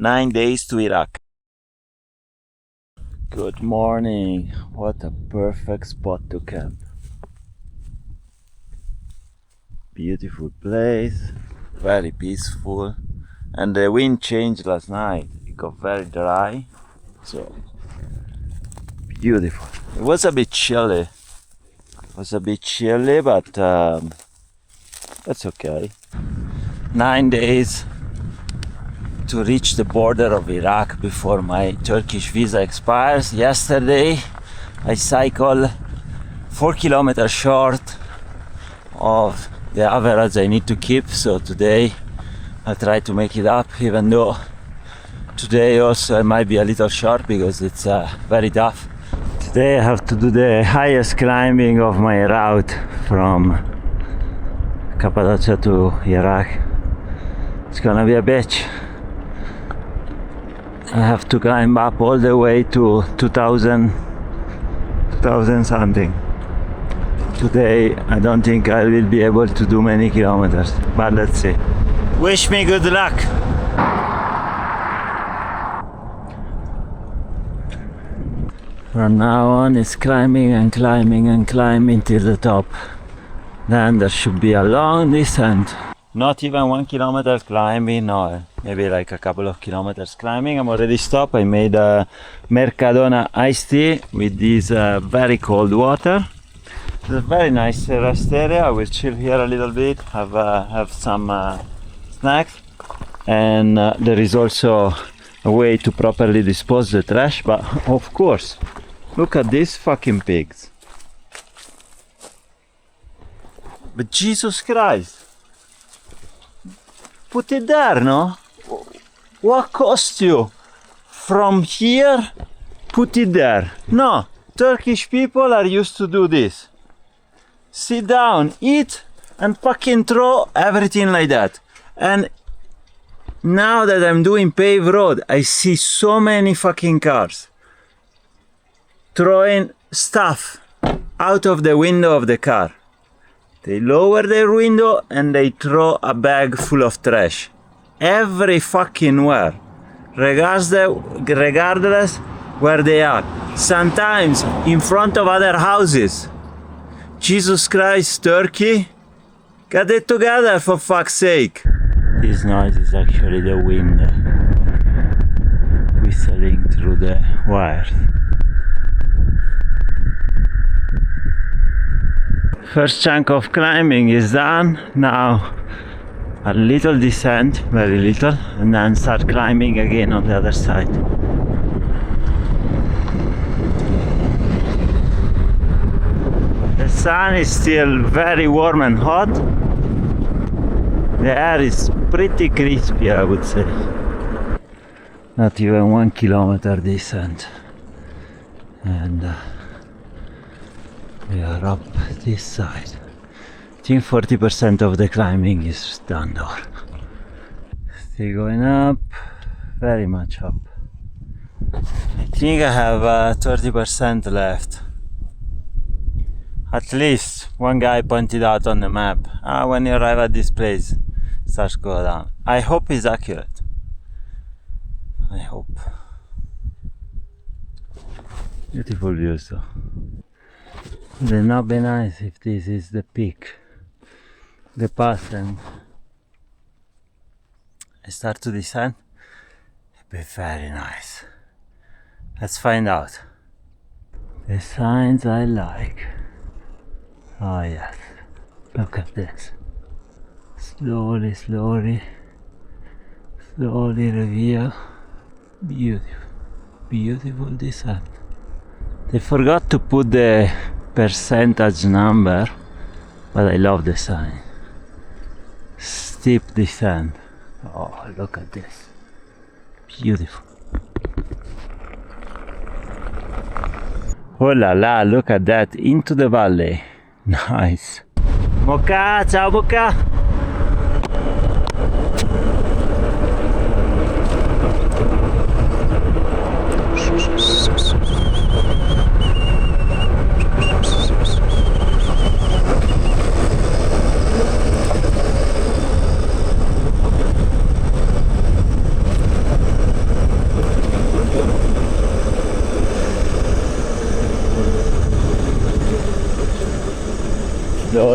9 days to Iraq. Good morning. What a perfect spot to camp. Beautiful place, very peaceful, and the wind changed last night. It got very dry, so beautiful. It was a bit chilly. But that's okay. 9 days to reach the border of Iraq before my Turkish visa expires. Yesterday I cycled 4 kilometers short of the average I need to keep, so today I'll try to make it up, even though today also I might be a little short because it's very tough. Today I have to do the highest climbing of my route from Cappadocia to Iraq. It's gonna be a bitch. I have to climb up all the way to 2000 something. Today I don't think I will be able to do many kilometers, but let's see. Wish me good luck. From now on it's climbing and climbing and climbing till the top. Then there should be a long descent. Not even 1 kilometer climbing, or maybe like a couple of kilometers climbing. I'm already stopped. I made a Mercadona iced tea with this very cold water. It's a very nice rest area. I will chill here a little bit, have some snacks, and there is also a way to properly dispose the trash. But of course, look at these fucking pigs. But Jesus Christ! Put it there, no? What cost you? From here, put it there. No, Turkish people are used to do this. Sit down, eat, and fucking throw everything like that. And now that I'm doing paved road, I see so many fucking cars throwing stuff out of the window of the car. They lower their window and they throw a bag full of trash. Every fucking where. Regardless where they are. Sometimes in front of other houses. Jesus Christ, Turkey. Get it together, for fuck's sake. This noise is actually the wind whistling through the wires. First chunk of climbing is done. Now a little descent, very little, and then start climbing again on the other side. The sun is still very warm and hot. The air is pretty crispy, I would say. Not even 1 kilometer descent. And we are up this side. I think 40% of the climbing is done though. Still going up, very much up. I think I have 30% left. At least one guy pointed out on the map, when you arrive at this place, it starts to go down. I hope it's accurate. I hope. Beautiful views though. It would not be nice if this is the peak, the path, and I start to descend. It'd be very nice. Let's find out. The signs I like. Oh yes, look at this. Slowly, slowly, slowly reveal. Beautiful, beautiful descent. They forgot to put the percentage number, but I love the sign. Steep descent. Oh, look at this. Beautiful. Oh la la, look at that, into the valley. Nice. Mocha, ciao Mocha.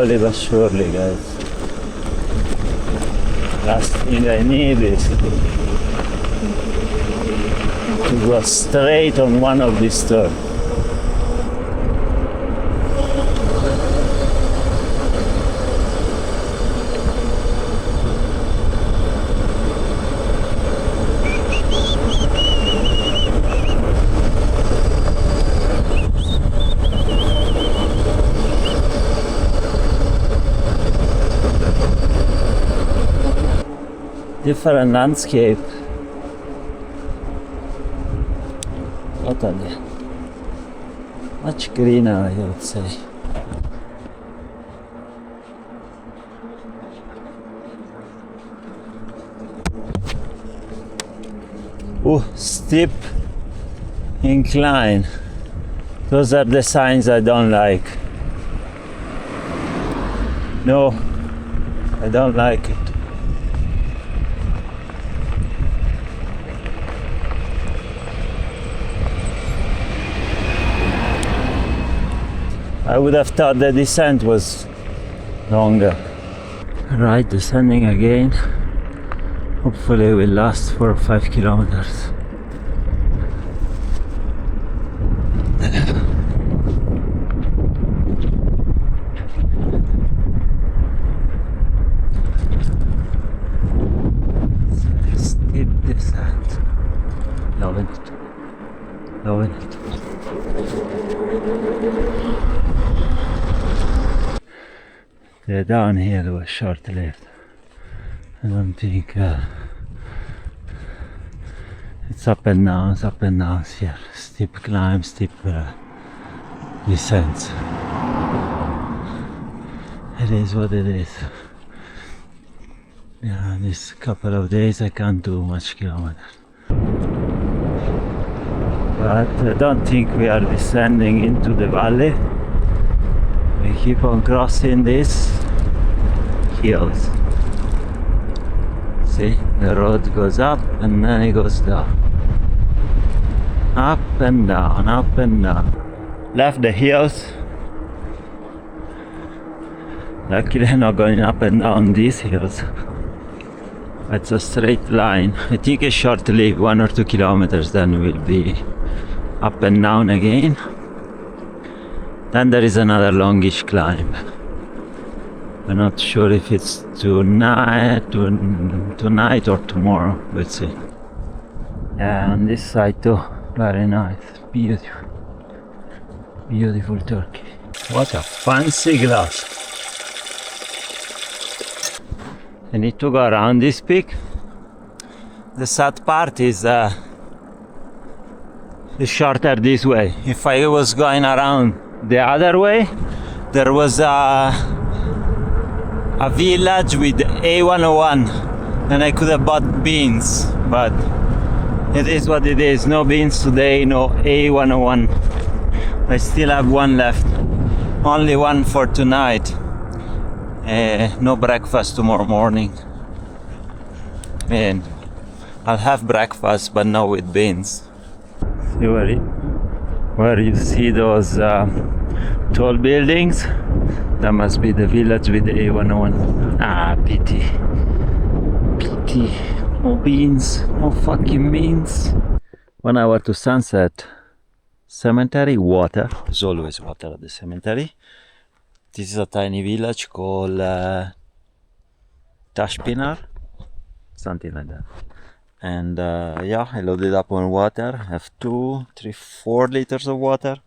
slowly but surely, guys. Last thing I need is to go straight on one of these turns. Different landscape. Totally. Much greener, I would say. Oh, steep incline. Those are the signs I don't like. No, I don't like it. I would have thought the descent was longer. Right, descending again. Hopefully it will last for 5 kilometers. Steep descent. Loving it. Loving it. The downhill was short-lived. I don't think it's up and downs here. Steep climb, steep descents. It is what it is. Yeah, this couple of days I can't do much kilometers. But I don't think we are descending into the valley. We keep on crossing these hills. See, the road goes up and then it goes down. Up and down, up and down. Left the hills. Luckily I'm not going up and down these hills. It's a straight line. I think it's short-lived, 1 or 2 kilometers, then we'll be up and down again. Then there is another longish climb. I'm not sure if it's tonight or tomorrow. Let's see. Yeah, on this side too, very nice, beautiful, beautiful Turkey. What a fancy glass! I need to go around this peak. The sad part is it's shorter this way. If I was going around the other way, there was a village with A101 and I could have bought beans, but it is what it is. No beans today, no A101. I still have one left, only one for tonight. No breakfast tomorrow morning, and I'll have breakfast but not with beans. See where you see those tall buildings? That must be the village with the A101. Ah, pity. Pity. No beans. No fucking beans. 1 hour to sunset. Cemetery, water. There's always water at the cemetery. This is a tiny village called Tashpinar. Something like that. And yeah, I loaded up on water. I have 2, 3, 4 liters of water.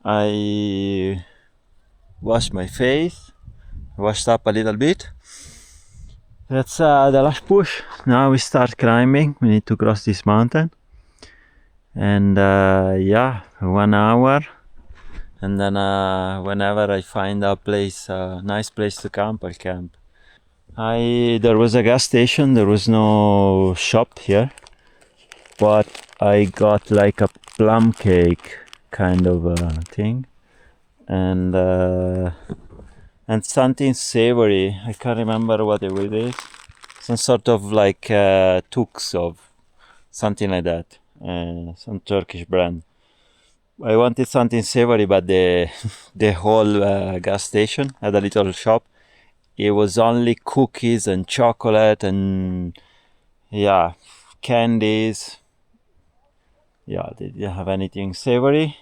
I washed my face, washed up a little bit. That's the last push. Now we start climbing. We need to cross this mountain. And yeah, 1 hour. And then whenever I find a place, a nice place to camp, I'll camp. There was a gas station, there was no shop here, but I got like a plum cake kind of thing, and something savory. I can't remember what it is. Some sort of like tux of something like that, some Turkish brand. I wanted something savory, but the whole gas station had a little shop. It was only cookies and chocolate and yeah, candies. Yeah, they didn't have anything savory.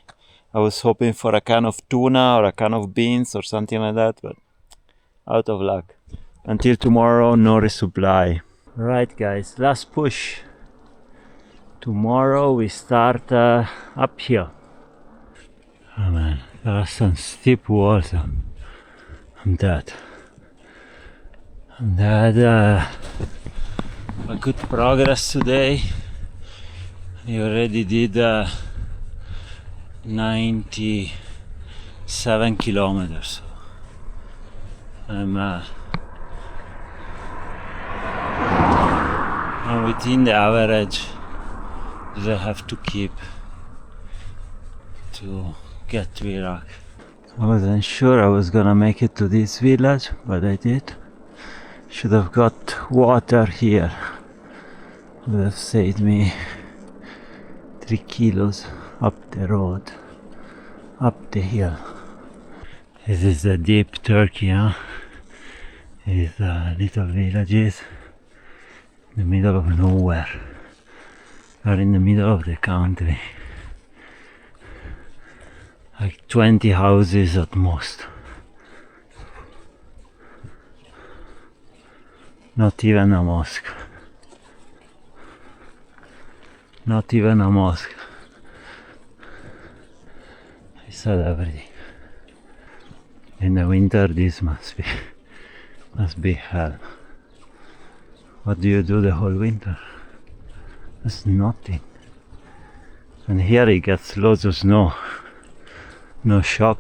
I was hoping for a can of tuna or a can of beans or something like that, but out of luck. Until tomorrow, no resupply. Right, guys, last push. Tomorrow we start up here. Oh man, there are some steep walls. I'm dead. I'm dead. A good progress today. We already did 97 kilometers. I'm within the average that I have to keep to get to Iraq. I wasn't sure I was gonna make it to this village, but I did. Should have got water here. Would have saved me 3 kilos up the road, up the hill. This is the deep Turkey, huh? These little villages in the middle of nowhere. Are in the middle of the country. Like 20 houses at most. Not even a mosque. Not even a mosque. I said everything. In the winter this must be hell. What do you do the whole winter? That's nothing. And here it gets loads of snow. No shop,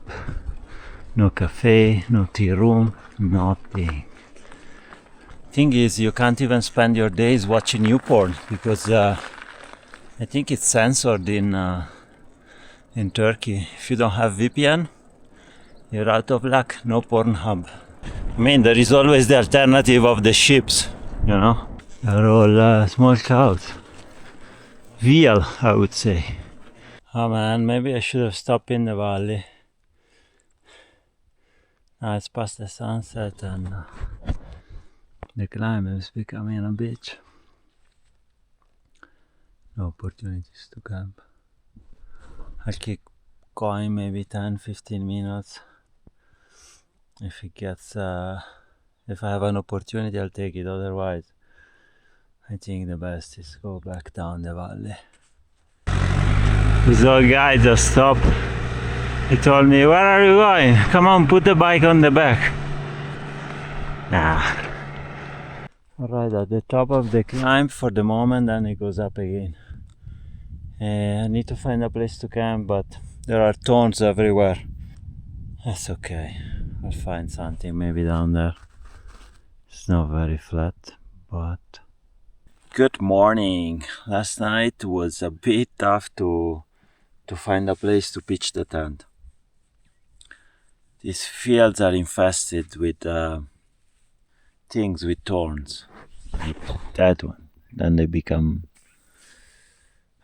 no cafe, no tea room, nothing. Thing is, you can't even spend your days watching new porn because I think it's censored in Turkey. If you don't have VPN, you're out of luck. No Pornhub. I mean, there is always the alternative of the ships, you know. They're all small cows. Veal, I would say. Oh man, maybe I should have stopped in the valley. Now it's past the sunset and the climb is becoming a bitch. No opportunities to camp. I'll keep going maybe 10-15 minutes. If it gets, if I have an opportunity, I'll take it. Otherwise, I think the best is go back down the valley. This old guy just stopped. He told me, "Where are you going? Come on, put the bike on the back." Nah. Alright, at the top of the climb for the moment, then it goes up again. I need to find a place to camp, but there are thorns everywhere. That's okay. I'll find something maybe down there. It's not very flat, but... Good morning. Last night was a bit tough to find a place to pitch the tent. These fields are infested with things with thorns. Like that one. Then they become...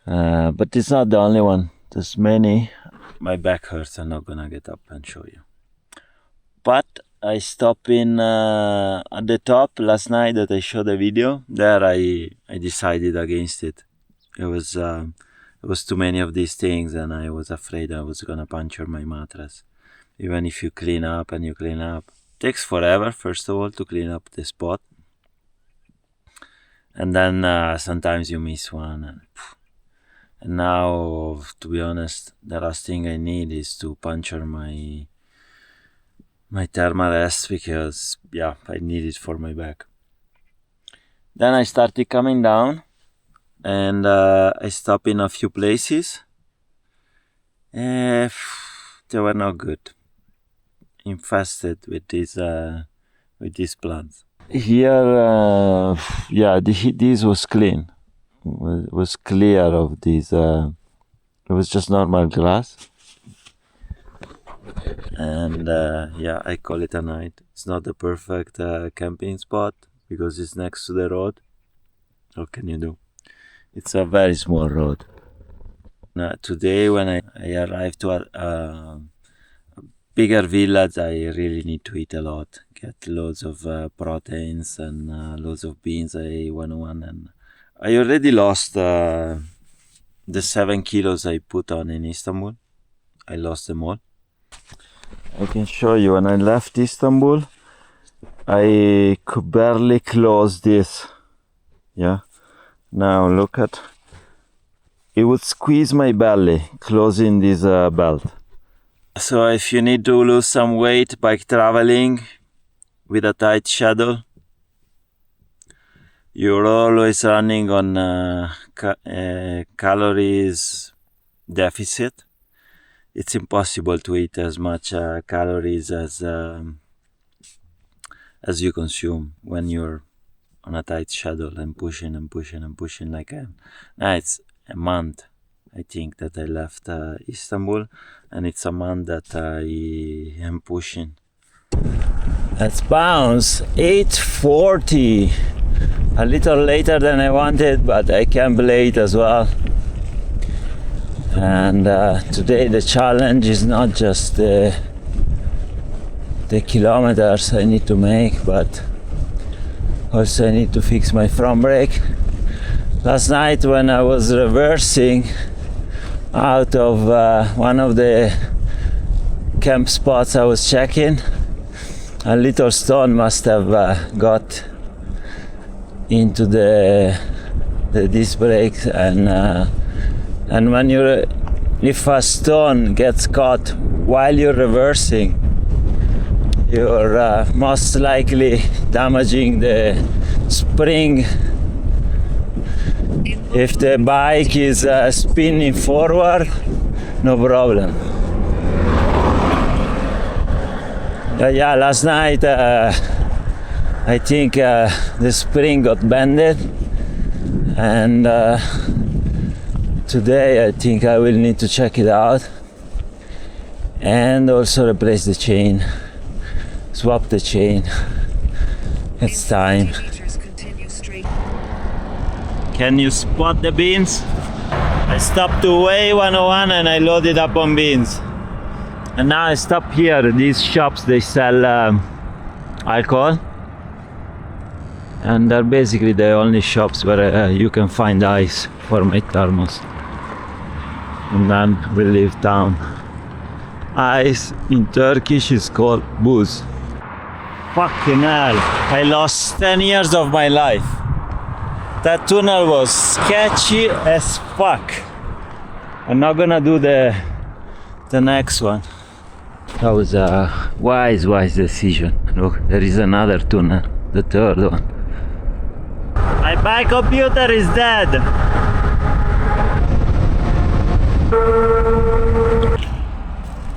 but it's not the only one. There's many. My back hurts. I'm not gonna get up and show you. But I stopped in at the top last night that I showed the video. There I decided against it. It was too many of these things and I was afraid I was gonna puncture my mattress. Even if you clean up and you clean up. It takes forever, first of all, to clean up the spot. And then sometimes you miss one. And now, to be honest, the last thing I need is to puncture my thermal vest because, yeah, I need it for my back. Then I started coming down and I stopped in a few places. They were not good. Infested with these plants. Here, yeah, this was clean. Was clear of these. It was just normal grass. And yeah, I call it a night. It's not the perfect camping spot because it's next to the road. What can you do? It's a very small road. Today when I arrive to a bigger village, I really need to eat a lot. Get loads of proteins and loads of beans. I ate one and I already lost the 7 kilos I put on in Istanbul. I lost them all. I can show you when I left Istanbul, I could barely close this. Yeah. Now look at, it would squeeze my belly closing this belt. So if you need to lose some weight bike traveling with a tight schedule, you're always running on calories deficit. It's impossible to eat as much calories as you consume when you're on a tight schedule and pushing like now it's a month I think that I left Istanbul, and it's a month that I am pushing. Let's bounce 8:40, a little later than I wanted, but I can be late as well. And today the challenge is not just the kilometers I need to make, but also I need to fix my front brake. Last night when I was reversing out of one of the camp spots I was checking, a little stone must have got into the disc brakes, and when if a stone gets caught while you're reversing, you're most likely damaging the spring. If the bike is spinning forward, no problem. Yeah, last night I think the spring got bended, and today I think I will need to check it out and also replace the chain, swap the chain. It's time. Can you spot the beans? I stopped to weigh 101 and I loaded up on beans. And now I stop here. These shops, they sell alcohol, and they're basically the only shops where you can find ice for my thermos. And then we leave town. Ice in Turkish is called buz. Fucking hell, I lost 10 years of my life. That tunnel was sketchy as fuck. I'm not gonna do the next one. That was a wise decision. Look, there is another tunnel, the third one. My bike computer is dead.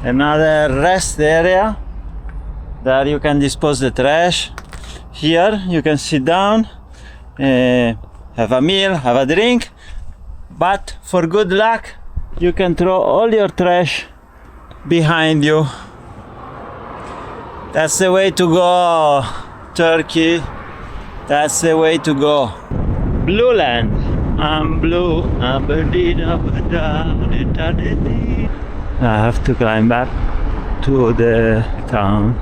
Another rest area. There you can dispose the trash. Here you can sit down, have a meal, have a drink, but for good luck you can throw all your trash behind you. That's the way to go, Turkey. That's the way to go. Blue land. I'm blue. I have to climb back to the town.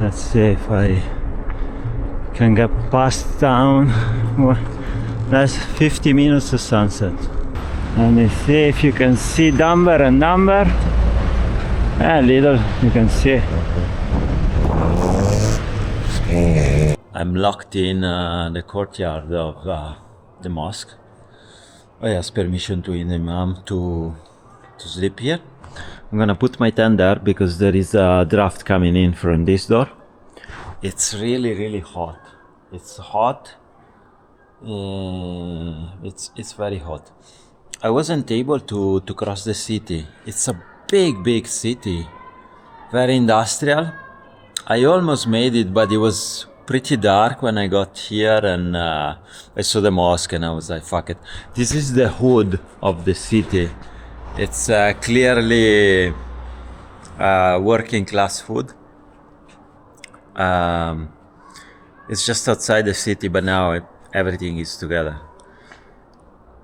Let's see if I can get past town. Well, that's 50 minutes to sunset. Let me see if you can see Dumber and Dumber. A little, you can see. I'm locked in the courtyard of the mosque. I asked permission to the imam to sleep here. I'm gonna put my tent there because there is a draft coming in from this door. It's really hot. It's hot. It's very hot. I wasn't able to cross the city. It's a big city, very industrial. I almost made it, but it was pretty dark when I got here, and I saw the mosque and I was like, fuck it. This is the hood of the city. It's clearly working class food. It's just outside the city, but now everything is together.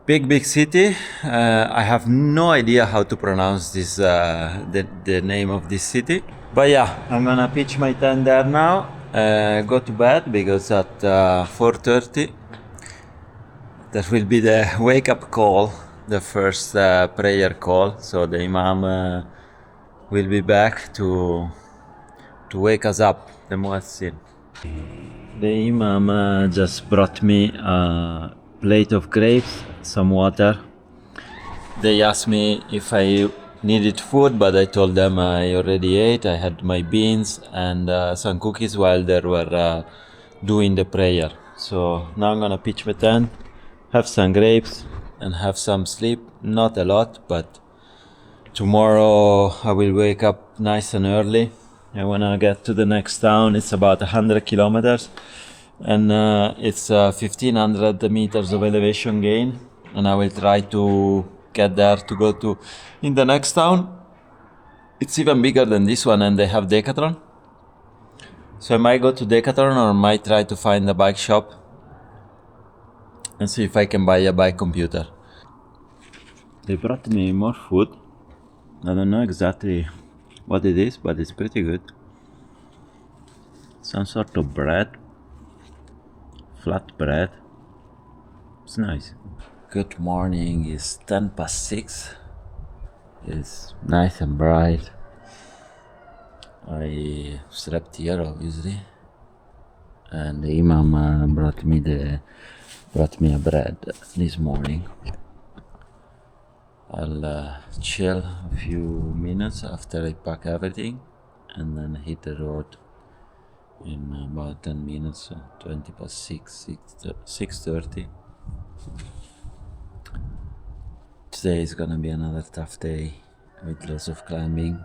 Big city. I have no idea how to pronounce this, the name of this city. But yeah, I'm gonna pitch my tent there now. Go to bed because at 4:30 that will be the wake-up call, the first prayer call. So the imam will be back to wake us up, the muezzin. The imam just brought me a plate of grapes, some water. They asked me if I needed food, but I told them I already ate. I had my beans and some cookies while they were doing the prayer. So now I'm gonna pitch my tent, have some grapes, and have some sleep. Not a lot, but tomorrow I will wake up nice and early. I wanna get to the next town. It's about 100 kilometers, and it's 1500 meters of elevation gain. And I will try to get there to go to in the next town. It's even bigger than this one, and they have Decathlon. So I might go to Decathlon or might try to find a bike shop and see if I can buy a bike computer. They brought me more food. I don't know exactly what it is, but it's pretty good. Some sort of bread, flat bread. It's nice. Good morning, it's 10 past 6. It's nice and bright. I slept here obviously, and the imam brought me a bread this morning. I'll chill a few minutes after I pack everything and then hit the road in about 10 minutes, so 20 past 6:30. Today is gonna be another tough day with lots of climbing.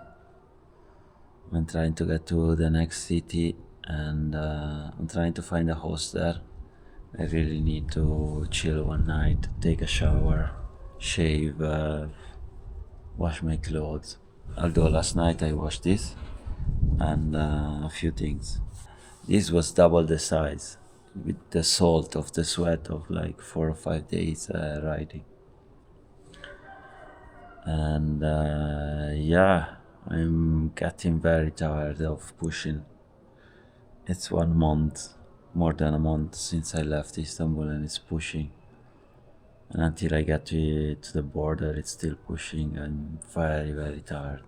I'm trying to get to the next city, and I'm trying to find a host there. I really need to chill one night, take a shower, shave, wash my clothes. Although last night I washed this and a few things. This was double the size with the salt of the sweat of like 4 or 5 days riding. And yeah, I'm getting very tired of pushing. It's 1 month, more than a month since I left Istanbul, and it's pushing. And until I get to the border, it's still pushing. I'm very, very tired.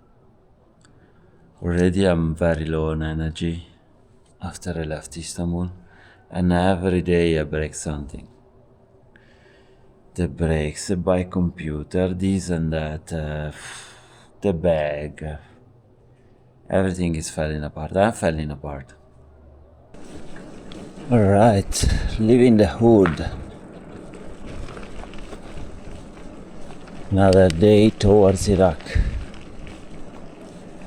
Already I'm very low on energy after I left Istanbul, and every day I break something. The brakes, the bike computer, this and that, the bag. Everything is falling apart. I'm falling apart. Alright, leaving the hood. Another day towards Iraq.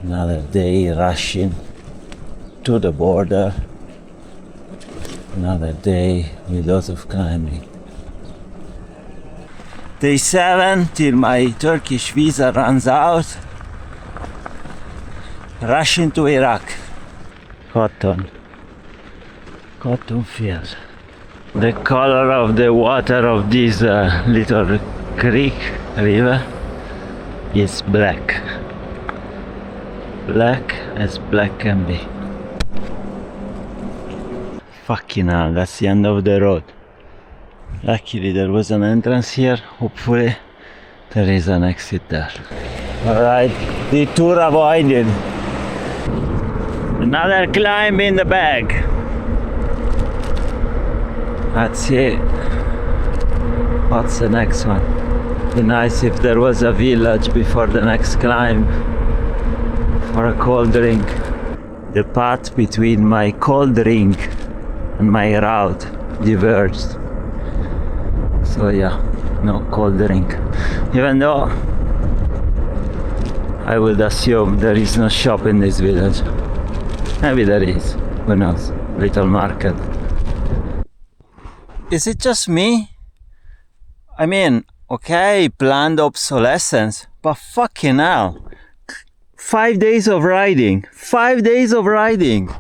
Another day rushing to the border. Another day with lots of climbing. Day 7 till my Turkish visa runs out. Rushing to Iraq. Cotton field. The color of the water of this little creek, river, is black. Black as black can be. Fucking hell, that's the end of the road. Luckily there was an entrance here, hopefully there is an exit there. Alright, detour avoided. Another climb in the bag. That's it. What's the next one? Be nice if there was a village before the next climb for a cold drink. The path between my cold drink and my route diverged. So yeah, no cold drink. Even though I would assume there is no shop in this village. Maybe there is, who knows, little market. Is it just me? I mean, okay, planned obsolescence, but fucking hell. 5 days of riding. 5 days of riding.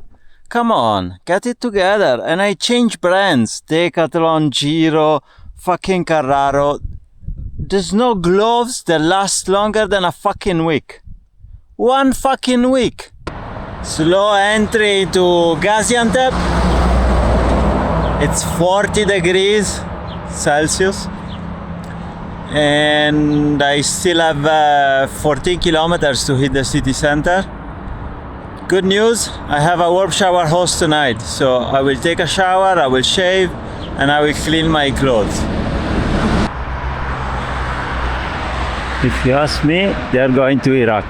Come on, get it together. And I change brands. Decathlon, Giro, fucking Carraro. there's no gloves that last longer than a fucking week. 1 fucking week. Slow entry to Gaziantep. It's 40 degrees Celsius. And I still have 14 kilometers to hit the city center. Good news, I have a warm shower host tonight, so I will take a shower, I will shave, and I will clean my clothes. If you ask me, they are going to Iraq.